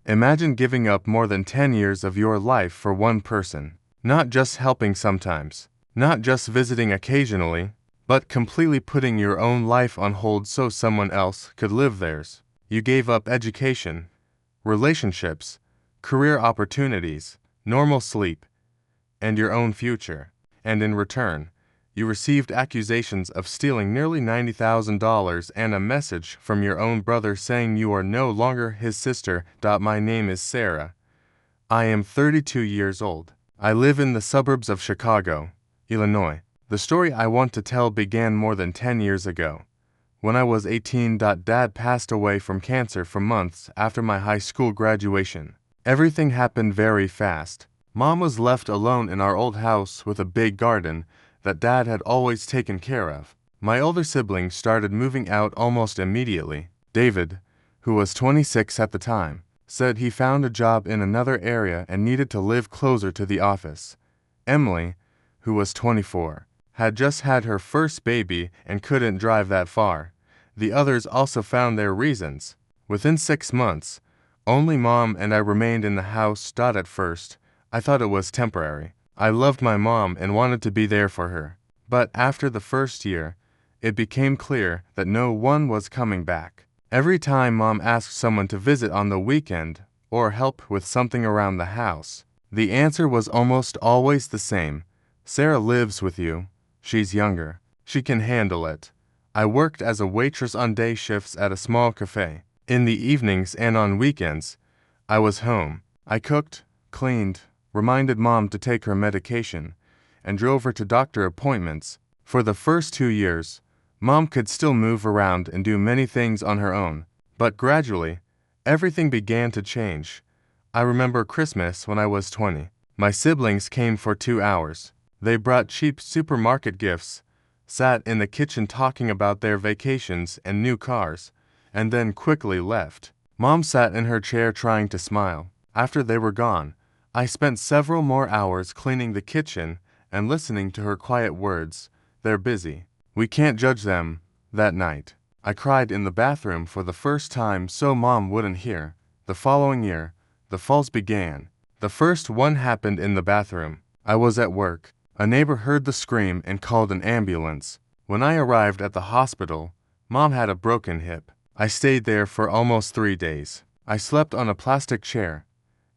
Imagine giving up more than 10 years of your life for one person. Not just helping sometimes, not just visiting occasionally, but completely putting your own life on hold so someone else could live theirs. You gave up education, relationships, career opportunities, normal sleep, and your own future. And in return, you received accusations of stealing nearly $90,000 and a message from your own brother saying you are no longer his sister. My name is Sarah. I am 32 years old. I live in the suburbs of Chicago, Illinois. The story I want to tell began more than 10 years ago. When I was 18, Dad passed away from cancer for months after my high school graduation. Everything happened very fast. Mom was left alone in our old house with a big garden that Dad had always taken care of. My older siblings started moving out almost immediately. David, who was 26 at the time, said he found a job in another area and needed to live closer to the office. Emily, who was 24, had just had her first baby and couldn't drive that far. The others also found their reasons. Within 6 months, only Mom and I remained in the house. At first, I thought it was temporary. I loved my mom and wanted to be there for her. But after the first year, it became clear that no one was coming back. Every time Mom asked someone to visit on the weekend or help with something around the house, the answer was almost always the same. Sarah lives with you. She's younger. She can handle it. I worked as a waitress on day shifts at a small cafe. In the evenings and on weekends, I was home. I cooked, cleaned, reminded Mom to take her medication, and drove her to doctor appointments. For the first 2 years, Mom could still move around and do many things on her own, but gradually, everything began to change. I remember Christmas when I was 20. My siblings came for 2 hours. They brought cheap supermarket gifts, sat in the kitchen talking about their vacations and new cars, and then quickly left. Mom sat in her chair trying to smile. After they were gone, I spent several more hours cleaning the kitchen and listening to her quiet words. They're busy. We can't judge them. That night, I cried in the bathroom for the first time so Mom wouldn't hear. The following year, the falls began. The first one happened in the bathroom. I was at work. A neighbor heard the scream and called an ambulance. When I arrived at the hospital, Mom had a broken hip. I stayed there for almost 3 days. I slept on a plastic chair,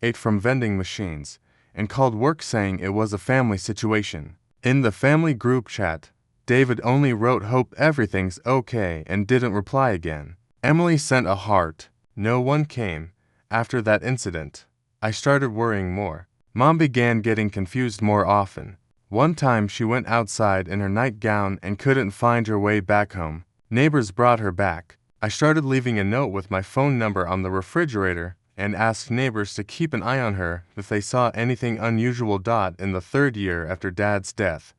ate from vending machines, and called work saying it was a family situation. In the family group chat, David only wrote hope everything's okay and didn't reply again. Emily sent a heart. No one came. After that incident, I started worrying more. Mom began getting confused more often. One time she went outside in her nightgown and couldn't find her way back home. Neighbors brought her back. I started leaving a note with my phone number on the refrigerator and asked neighbors to keep an eye on her if they saw anything unusual. In the 3rd year after Dad's death,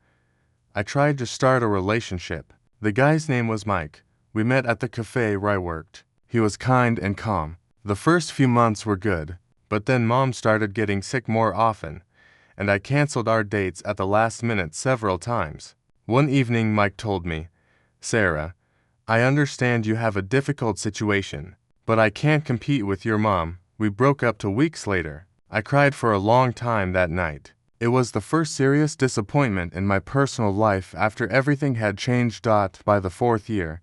I tried to start a relationship. The guy's name was Mike. We met at the cafe where I worked. He was kind and calm. The first few months were good, but then Mom started getting sick more often, and I canceled our dates at the last minute several times. One evening Mike told me, "Sarah, I understand you have a difficult situation, but I can't compete with your mom." We broke up 2 weeks later. I cried for a long time that night. It was the first serious disappointment in my personal life after everything had changed. By the 4th year,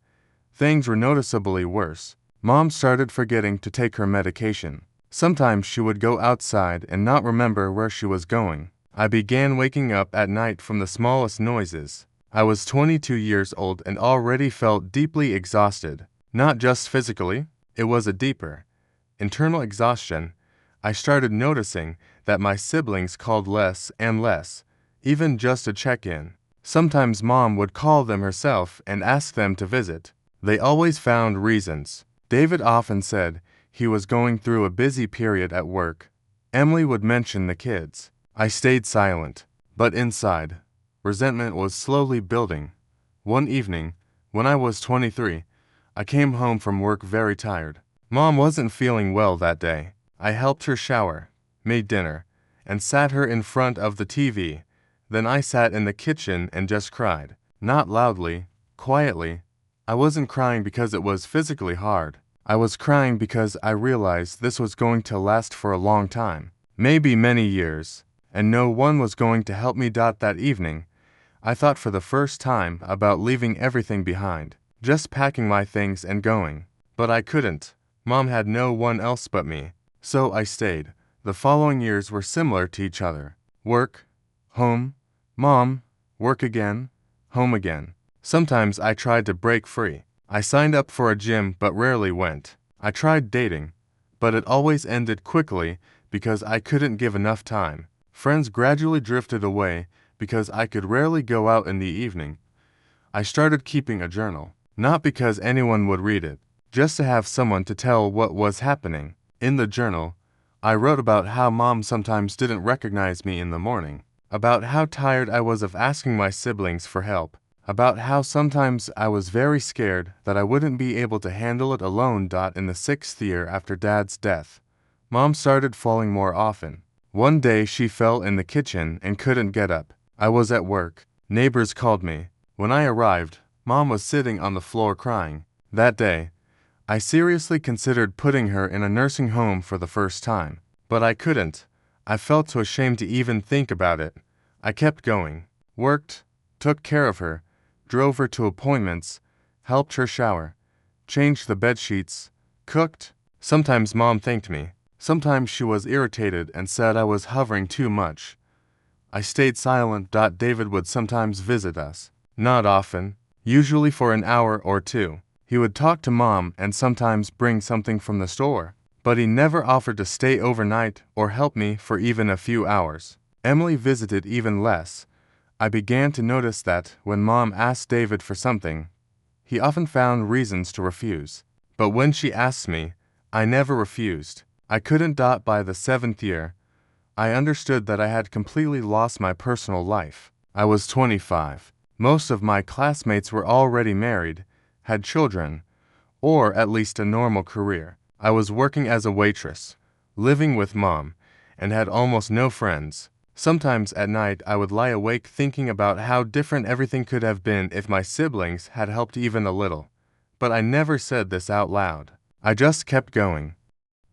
things were noticeably worse. Mom started forgetting to take her medication. Sometimes she would go outside and not remember where she was going. I began waking up at night from the smallest noises. I was 22 years old and already felt deeply exhausted. Not just physically, it was a deeper, internal exhaustion. I started noticing that my siblings called less and less, even just to check in. Sometimes Mom would call them herself and ask them to visit. They always found reasons. David often said he was going through a busy period at work. Emily would mention the kids. I stayed silent, but inside, resentment was slowly building. One evening, when I was 23, I came home from work very tired. Mom wasn't feeling well that day. I helped her shower, made dinner, and sat her in front of the TV. Then I sat in the kitchen and just cried. Not loudly, quietly. I wasn't crying because it was physically hard. I was crying because I realized this was going to last for a long time, maybe many years, and no one was going to help me. That evening, I thought for the first time about leaving everything behind, just packing my things and going. But I couldn't. Mom had no one else but me, so I stayed. The following years were similar to each other. Work, home, mom, work again, home again. Sometimes I tried to break free. I signed up for a gym but rarely went. I tried dating, but it always ended quickly because I couldn't give enough time. Friends gradually drifted away because I could rarely go out in the evening. I started keeping a journal, not because anyone would read it, just to have someone to tell what was happening. In the journal, I wrote about how mom sometimes didn't recognize me in the morning, about how tired I was of asking my siblings for help, about how sometimes I was very scared that I wouldn't be able to handle it alone. In the 6th year after Dad's death, Mom started falling more often. One day she fell in the kitchen and couldn't get up. I was at work. Neighbors called me. When I arrived, Mom was sitting on the floor crying. That day, I seriously considered putting her in a nursing home for the first time, but I couldn't. I felt too ashamed to even think about it. I kept going, worked, took care of her, drove her to appointments, helped her shower, changed the bed sheets, cooked. Sometimes Mom thanked me. Sometimes she was irritated and said I was hovering too much. I stayed silent. David would sometimes visit us. Not often, usually for an hour or two. He would talk to Mom and sometimes bring something from the store, but he never offered to stay overnight or help me for even a few hours. Emily visited even less. I began to notice that when Mom asked David for something, he often found reasons to refuse. But when she asked me, I never refused. I couldn't. By the 7th year, I understood that I had completely lost my personal life. I was 25. Most of my classmates were already married, had children, or at least a normal career. I was working as a waitress, living with Mom, and had almost no friends. Sometimes at night I would lie awake thinking about how different everything could have been if my siblings had helped even a little. But I never said this out loud. I just kept going.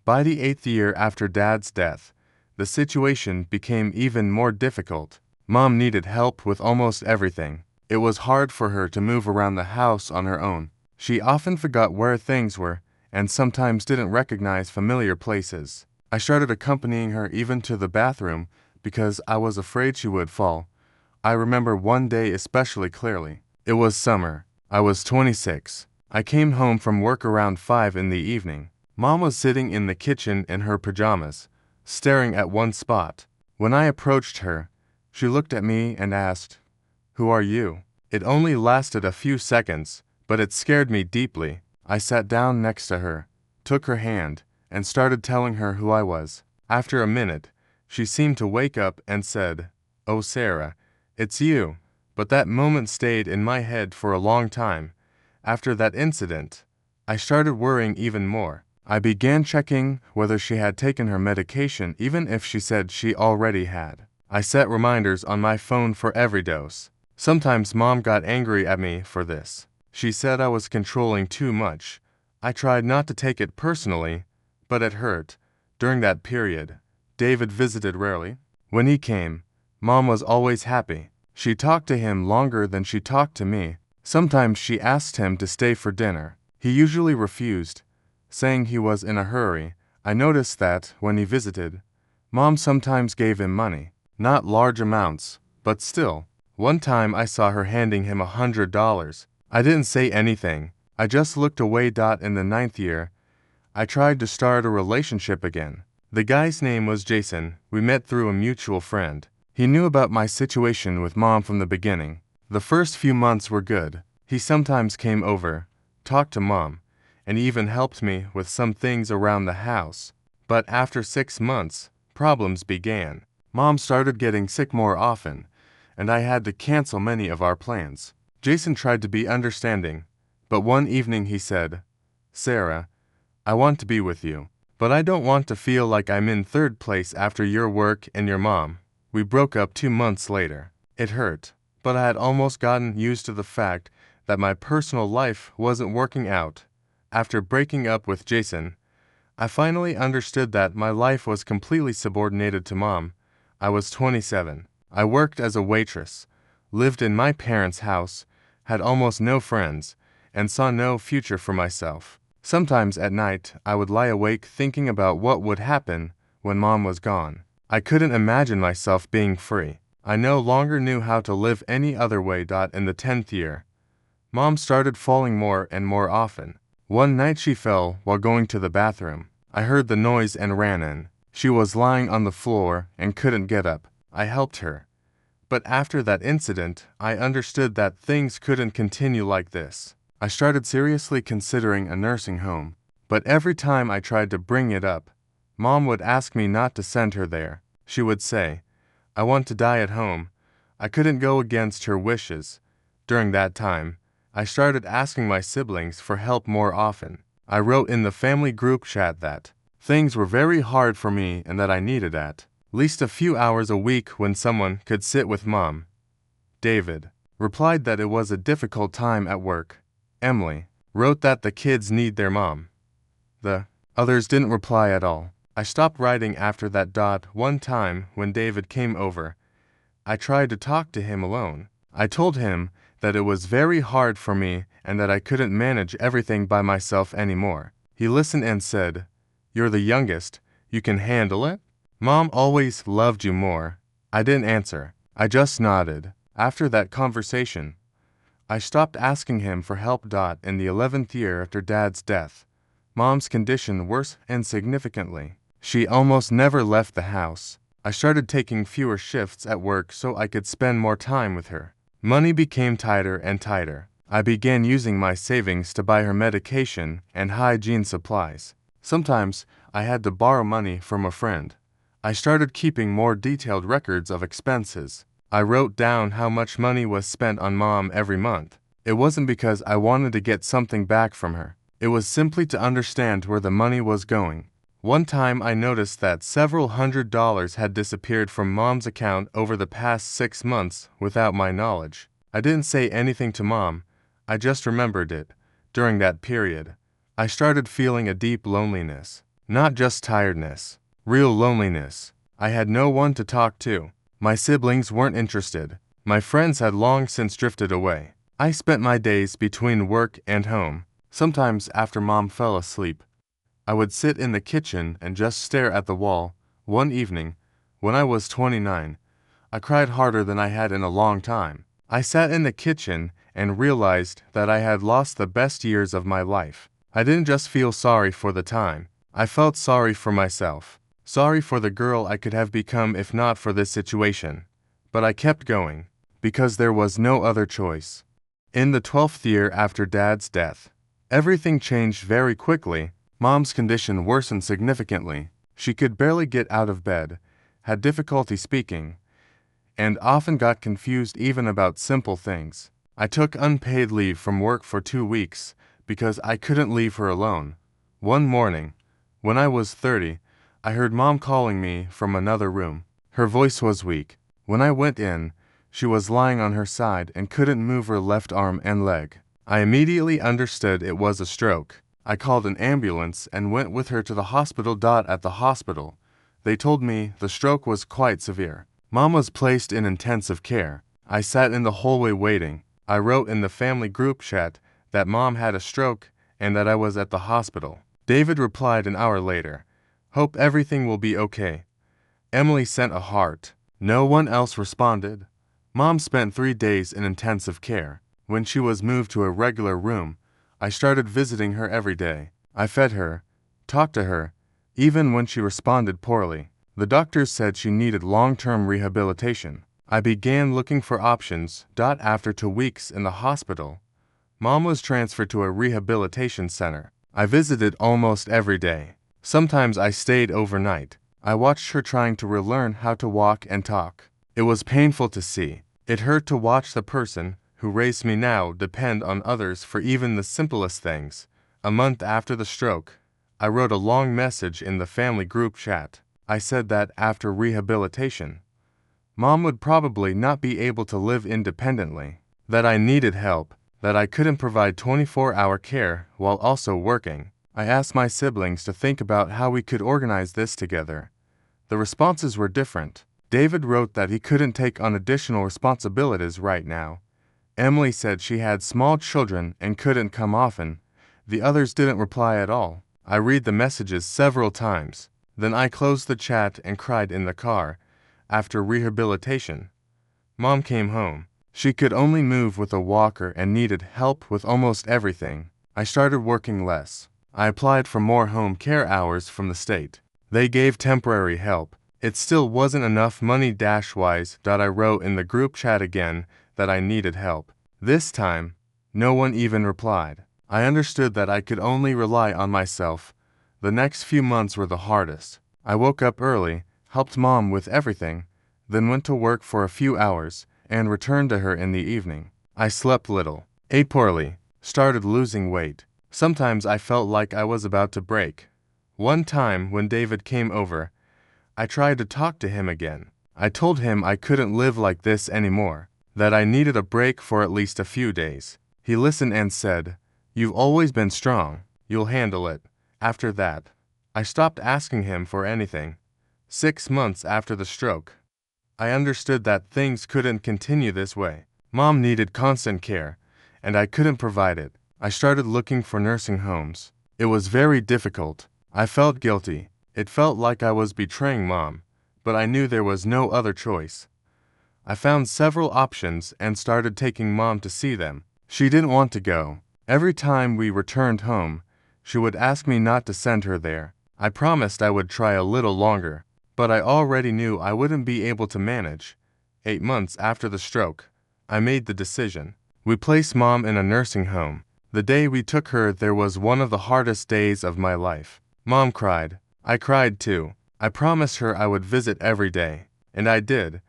By the 8th year after Dad's death, the situation became even more difficult. Mom needed help with almost everything. It was hard for her to move around the house on her own. She often forgot where things were and sometimes didn't recognize familiar places. I started accompanying her even to the bathroom because I was afraid she would fall. I remember one day especially clearly. It was summer. I was 26. I came home from work around 5 in the evening. Mom was sitting in the kitchen in her pajamas, staring at one spot. When I approached her, she looked at me and asked, "Who are you?" It only lasted a few seconds, but it scared me deeply. I sat down next to her, took her hand, and started telling her who I was. After a minute, she seemed to wake up and said, "Oh, Sarah, it's you." But that moment stayed in my head for a long time. After that incident, I started worrying even more. I began checking whether she had taken her medication even if she said she already had. I set reminders on my phone for every dose. Sometimes Mom got angry at me for this. She said I was controlling too much. I tried not to take it personally, but it hurt. During that period, David visited rarely. When he came, Mom was always happy. She talked to him longer than she talked to me. Sometimes she asked him to stay for dinner. He usually refused, saying he was in a hurry. I noticed that, when he visited, Mom sometimes gave him money. Not large amounts, but still. One time I saw her handing him $100. I didn't say anything. I just looked away. In the 9th year, I tried to start a relationship again. The guy's name was Jason. We met through a mutual friend. He knew about my situation with Mom from the beginning. The first few months were good. He sometimes came over, talked to Mom, and even helped me with some things around the house. But after 6 months, problems began. Mom started getting sick more often, and I had to cancel many of our plans. Jason tried to be understanding, but one evening he said, "Sarah, I want to be with you, but I don't want to feel like I'm in third place after your work and your mom." We broke up 2 months later. It hurt, but I had almost gotten used to the fact that my personal life wasn't working out after breaking up with Jason, I finally understood that my life was completely subordinated to Mom. I was 27. I worked as a waitress, lived in my parents' house, had almost no friends, and saw no future for myself. Sometimes at night, I would lie awake thinking about what would happen when Mom was gone. I couldn't imagine myself being free. I no longer knew how to live any other way. In the 10th year, Mom started falling more and more often. One night she fell while going to the bathroom. I heard the noise and ran in. She was lying on the floor and couldn't get up. I helped her. But after that incident, I understood that things couldn't continue like this. I started seriously considering a nursing home, but every time I tried to bring it up, Mom would ask me not to send her there. She would say, "I want to die at home." I couldn't go against her wishes. During that time, I started asking my siblings for help more often. I wrote in the family group chat that things were very hard for me and that I needed at least a few hours a week when someone could sit with Mom. David replied that it was a difficult time at work. Emily wrote that the kids need their mom. The others didn't reply at all. I stopped writing after that. One time when David came over, I tried to talk to him alone. I told him that it was very hard for me and that I couldn't manage everything by myself anymore. He listened and said, "You're the youngest. You can handle it? Mom always loved you more." I didn't answer. I just nodded. After that conversation, I stopped asking him for help. In the 11th year after Dad's death, Mom's condition worsened significantly. She almost never left the house. I started taking fewer shifts at work so I could spend more time with her. Money became tighter and tighter. I began using my savings to buy her medication and hygiene supplies. Sometimes I had to borrow money from a friend. I started keeping more detailed records of expenses. I wrote down how much money was spent on Mom every month. It wasn't because I wanted to get something back from her. It was simply to understand where the money was going. One time I noticed that several $100s had disappeared from Mom's account over the past 6 months without my knowledge. I didn't say anything to Mom. I just remembered it. During that period, I started feeling a deep loneliness. Not just tiredness. Real loneliness. I had no one to talk to. My siblings weren't interested. My friends had long since drifted away. I spent my days between work and home. Sometimes after Mom fell asleep, I would sit in the kitchen and just stare at the wall. One evening, when I was 29, I cried harder than I had in a long time. I sat in the kitchen and realized that I had lost the best years of my life. I didn't just feel sorry for the time. I felt sorry for myself. Sorry for the girl I could have become if not for this situation. But I kept going, because there was no other choice. In the 12th year after Dad's death, everything changed very quickly. Mom's condition worsened significantly. She could barely get out of bed, had difficulty speaking, and often got confused even about simple things. I took unpaid leave from work for 2 weeks because I couldn't leave her alone. One morning, when I was 30, I heard Mom calling me from another room. Her voice was weak. When I went in, she was lying on her side and couldn't move her left arm and leg. I immediately understood it was a stroke. I called an ambulance and went with her to the hospital. At the hospital, they told me the stroke was quite severe. Mom was placed in intensive care. I sat in the hallway waiting. I wrote in the family group chat that Mom had a stroke and that I was at the hospital. David replied an hour later, "Hope everything will be okay." Emily sent a heart. No one else responded. Mom spent 3 days in intensive care. When she was moved to a regular room, I started visiting her every day. I fed her, talked to her, even when she responded poorly. The doctors said she needed long-term rehabilitation. I began looking for options. After 2 weeks in the hospital, Mom was transferred to a rehabilitation center. I visited almost every day. Sometimes I stayed overnight. I watched her trying to relearn how to walk and talk. It was painful to see. It hurt to watch the person who raised me now depend on others for even the simplest things. A month after the stroke, I wrote a long message in the family group chat. I said that after rehabilitation, Mom would probably not be able to live independently, that I needed help, that I couldn't provide 24-hour care while also working. I asked my siblings to think about how we could organize this together. The responses were different. David wrote that he couldn't take on additional responsibilities right now. Emily said she had small children and couldn't come often. The others didn't reply at all. I read the messages several times. Then I closed the chat and cried in the car. After rehabilitation, Mom came home. She could only move with a walker and needed help with almost everything. I started working less. I applied for more home care hours from the state. They gave temporary help. It still wasn't enough money-wise. I wrote in the group chat again that I needed help. This time, no one even replied. I understood that I could only rely on myself. The next few months were the hardest. I woke up early, helped Mom with everything, then went to work for a few hours, and returned to her in the evening. I slept little, ate poorly, started losing weight. Sometimes I felt like I was about to break. One time when David came over, I tried to talk to him again. I told him I couldn't live like this anymore, that I needed a break for at least a few days. He listened and said, "You've always been strong. You'll handle it." After that, I stopped asking him for anything. 6 months after the stroke, I understood that things couldn't continue this way. Mom needed constant care, and I couldn't provide it. I started looking for nursing homes. It was very difficult. I felt guilty. It felt like I was betraying Mom, but I knew there was no other choice. I found several options and started taking Mom to see them. She didn't want to go. Every time we returned home, she would ask me not to send her there. I promised I would try a little longer, but I already knew I wouldn't be able to manage. 8 months after the stroke, I made the decision. We placed Mom in a nursing home. The day we took her there was one of the hardest days of my life. Mom cried. I cried too. I promised her I would visit every day, and I did.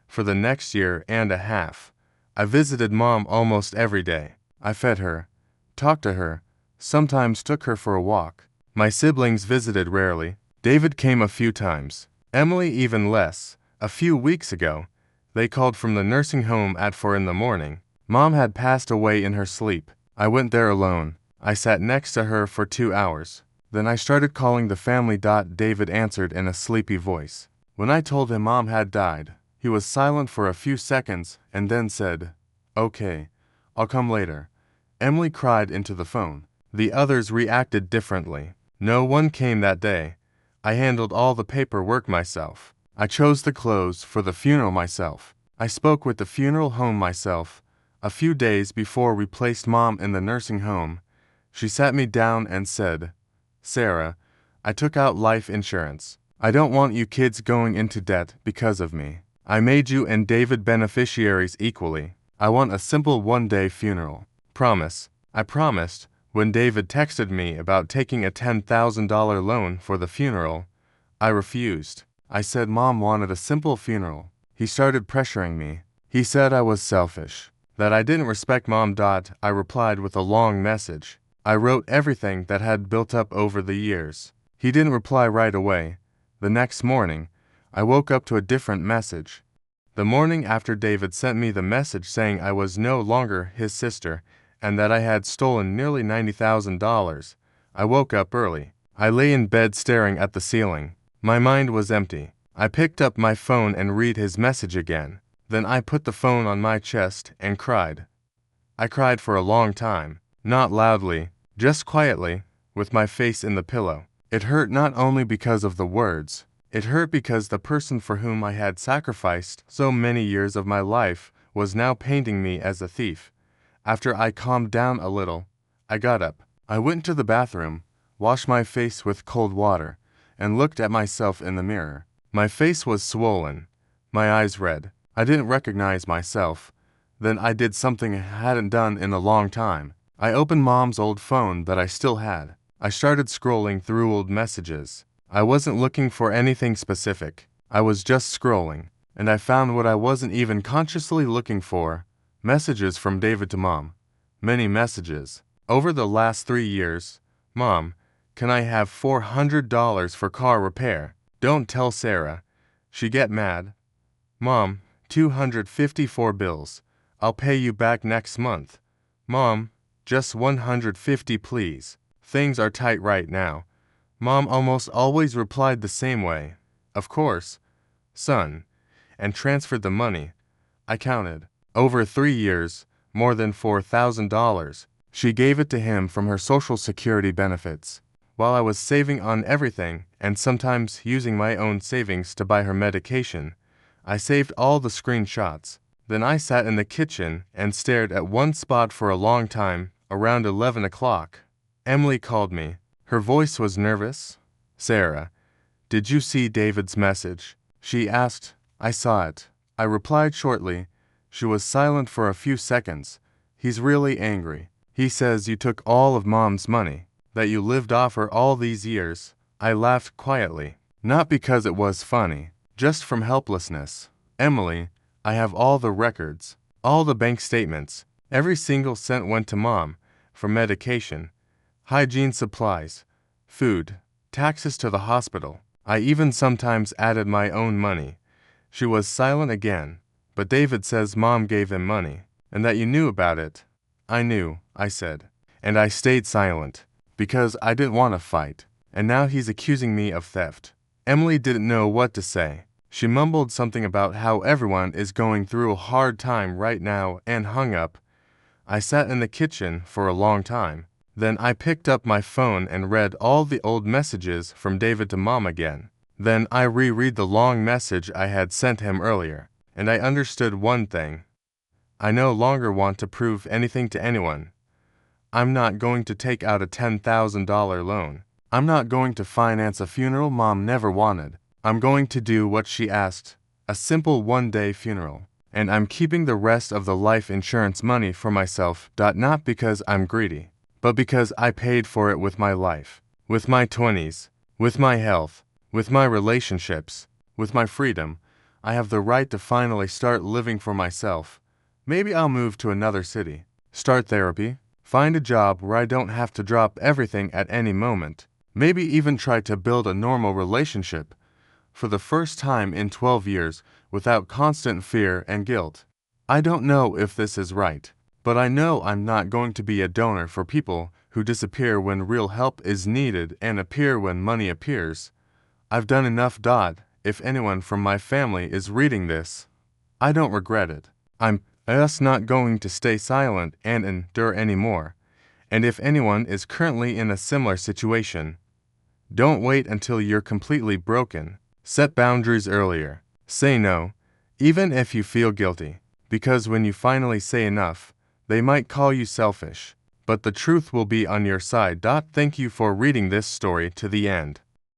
For the next year and a half, I visited Mom almost every day. I fed her, talked to her, sometimes took her for a walk. My siblings visited rarely. David came a few times. Emily even less. A few weeks ago, they called from the nursing home at 4 in the morning. Mom had passed away in her sleep. I went there alone. I sat next to her for 2 hours. Then I started calling the family. David answered in a sleepy voice. When I told him Mom had died, he was silent for a few seconds and then said, "Okay, I'll come later." Emily cried into the phone. The others reacted differently. No one came that day. I handled all the paperwork myself. I chose the clothes for the funeral myself. I spoke with the funeral home myself. A few days before we placed Mom in the nursing home, she sat me down and said, "Sarah, I took out life insurance. I don't want you kids going into debt because of me. I made you and David beneficiaries equally. I want a simple one-day funeral. Promise." I promised. When David texted me about taking a $10,000 loan for the funeral, I refused. I said Mom wanted a simple funeral. He started pressuring me. He said I was selfish, that I didn't respect Mom. I replied with a long message. I wrote everything that had built up over the years. He didn't reply right away. The next morning, I woke up to a different message. The morning after David sent me the message saying I was no longer his sister and that I had stolen nearly $90,000, I woke up early. I lay in bed staring at the ceiling. My mind was empty. I picked up my phone and read his message again. Then I put the phone on my chest and cried. I cried for a long time. Not loudly, just quietly, with my face in the pillow. It hurt not only because of the words. It hurt because the person for whom I had sacrificed so many years of my life was now painting me as a thief. After I calmed down a little, I got up. I went to the bathroom, washed my face with cold water, and looked at myself in the mirror. My face was swollen, my eyes red. I didn't recognize myself. Then I did something I hadn't done in a long time. I opened Mom's old phone that I still had. I started scrolling through old messages. I wasn't looking for anything specific. I was just scrolling, and I found what I wasn't even consciously looking for. Messages from David to Mom. Many messages. Over the last 3 years, "Mom, can I have $400 for car repair? Don't tell Sarah. She get mad. Mom, 254 bills. I'll pay you back next month. Mom, just 150 please. Things are tight right now. Mom almost always replied the same way. Of course, son, and transferred the money. I counted. Over 3 years, more than $4,000. She gave it to him from her Social Security benefits, while I was saving on everything and sometimes using my own savings to buy her medication. I saved all the screenshots. Then I sat in the kitchen and stared at one spot for a long time, around 11 o'clock. Emily called me. Her voice was nervous. Sarah, did you see David's message? She asked. I saw it. I replied shortly. She was silent for a few seconds. He's really angry. He says you took all of Mom's money, that you lived off her all these years. I laughed quietly, not because it was funny, just from helplessness. Emily, I have all the records, all the bank statements. Every single cent went to Mom, for medication, hygiene supplies, food, taxes to the hospital. I even sometimes added my own money. She was silent again. But David says Mom gave him money, and that you knew about it. I knew, I said. And I stayed silent, because I didn't want to fight. And now he's accusing me of theft. Emily didn't know what to say. She mumbled something about how everyone is going through a hard time right now and hung up. I sat in the kitchen for a long time. Then I picked up my phone and read all the old messages from David to Mom again. Then I reread the long message I had sent him earlier. And I understood one thing. I no longer want to prove anything to anyone. I'm not going to take out a $10,000 loan. I'm not going to finance a funeral Mom never wanted. I'm going to do what she asked, a simple one-day funeral. And I'm keeping the rest of the life insurance money for myself, not because I'm greedy, but because I paid for it with my life, with my 20s, with my health, with my relationships, with my freedom. I have the right to finally start living for myself. Maybe I'll move to another city, start therapy, find a job where I don't have to drop everything at any moment. Maybe even try to build a normal relationship for the first time in 12 years without constant fear and guilt. I don't know if this is right, but I know I'm not going to be a donor for people who disappear when real help is needed and appear when money appears. I've done enough. If anyone from my family is reading this, I don't regret it. I'm just not going to stay silent and endure anymore. And if anyone is currently in a similar situation, don't wait until you're completely broken. Set boundaries earlier. Say no, even if you feel guilty, because when you finally say enough, they might call you selfish, but the truth will be on your side. Thank you for reading this story to the end.